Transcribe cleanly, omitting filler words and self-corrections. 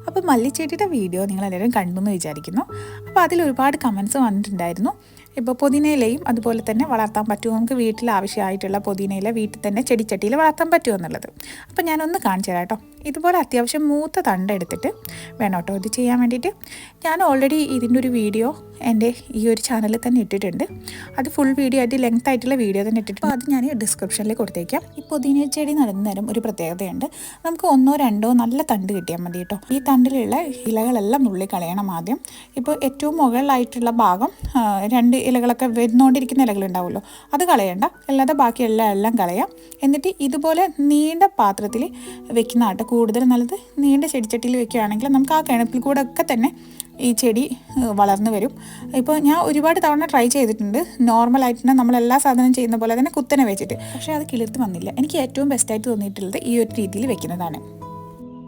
അപ്പോൾ മല്ലിച്ചെടിയുടെ വീഡിയോ നിങ്ങളെല്ലാവരും കണ്ടു എന്ന് വിചാരിക്കുന്നു. അപ്പോൾ അതിൽ ഒരുപാട് കമൻസ് വന്നിട്ടുണ്ടായിരുന്നു. ഇപ്പോൾ പുതിനയിലയും അതുപോലെ തന്നെ വളർത്താൻ പറ്റുമോ, നമുക്ക് വീട്ടിൽ ആവശ്യമായിട്ടുള്ള പുതിനയില വീട്ടിൽ തന്നെ ചെടിച്ചട്ടിയിൽ വളർത്താൻ പറ്റുമോ എന്നുള്ളത്. അപ്പോൾ ഞാനൊന്ന് കാണിച്ചു തരാം കേട്ടോ. ഇതുപോലെ അത്യാവശ്യം മൂത്ത തണ്ട് എടുത്തിട്ട് വേണം കേട്ടോ ഇത് ചെയ്യാൻ വേണ്ടിയിട്ട്. ഞാൻ ഓൾറെഡി ഇതിൻ്റെ ഒരു വീഡിയോ എൻ്റെ ഈ ഒരു ചാനലിൽ തന്നെ ഇട്ടിട്ടുണ്ട്. അത് ഫുൾ വീഡിയോ ആയിട്ട് ലെങ്ത് ആയിട്ടുള്ള വീഡിയോ തന്നെ ഇട്ടിട്ടുണ്ട്. അപ്പോൾ അത് ഞാൻ ഡിസ്ക്രിപ്ഷനിൽ കൊടുത്തേക്കാം. ഈ പുതിന ചെടി നടുന്നേരം ഒരു പ്രത്യേകതയുണ്ട്. നമുക്ക് 1 or 2 നല്ല തണ്ട് കിട്ടിയാൽ മതി കേട്ടോ. ഈ തണ്ടിലുള്ള ഇലകളെല്ലാം നുള്ളി കളയണം ആദ്യം. ഇപ്പോൾ ഏറ്റവും മുകളിലായിട്ടുള്ള ഭാഗം 2 ഇലകളൊക്കെ വരുന്നുകൊണ്ടിരിക്കുന്ന ഇലകളുണ്ടാവുമല്ലോ, അത് കളയണ്ട. അല്ലാതെ ബാക്കിയെല്ലാം കളയാം. എന്നിട്ട് ഇതുപോലെ നീണ്ട പാത്രത്തിൽ വെക്കുന്നതായിട്ട് കൂടുതൽ നല്ലത്. നീണ്ട ചെടിച്ചട്ടിയിൽ വെക്കുകയാണെങ്കിൽ നമുക്ക് ആ കിണപ്പിൽ കൂടെ ഒക്കെ തന്നെ ഈ ചെടി വളർന്നു വരും. ഇപ്പോൾ ഞാൻ ഒരുപാട് തവണ ട്രൈ ചെയ്തിട്ടുണ്ട്. നോർമലായിട്ട് തന്നെ നമ്മളെല്ലാ സാധനം ചെയ്യുന്ന പോലെ തന്നെ കുത്തനെ വെച്ചിട്ട്, പക്ഷേ അത് കിളിർത്ത് വന്നില്ല. എനിക്ക് ഏറ്റവും ബെസ്റ്റായിട്ട് തോന്നിയിട്ടുള്ളത് ഈ ഒരു രീതിയിൽ വെക്കുന്നതാണ്.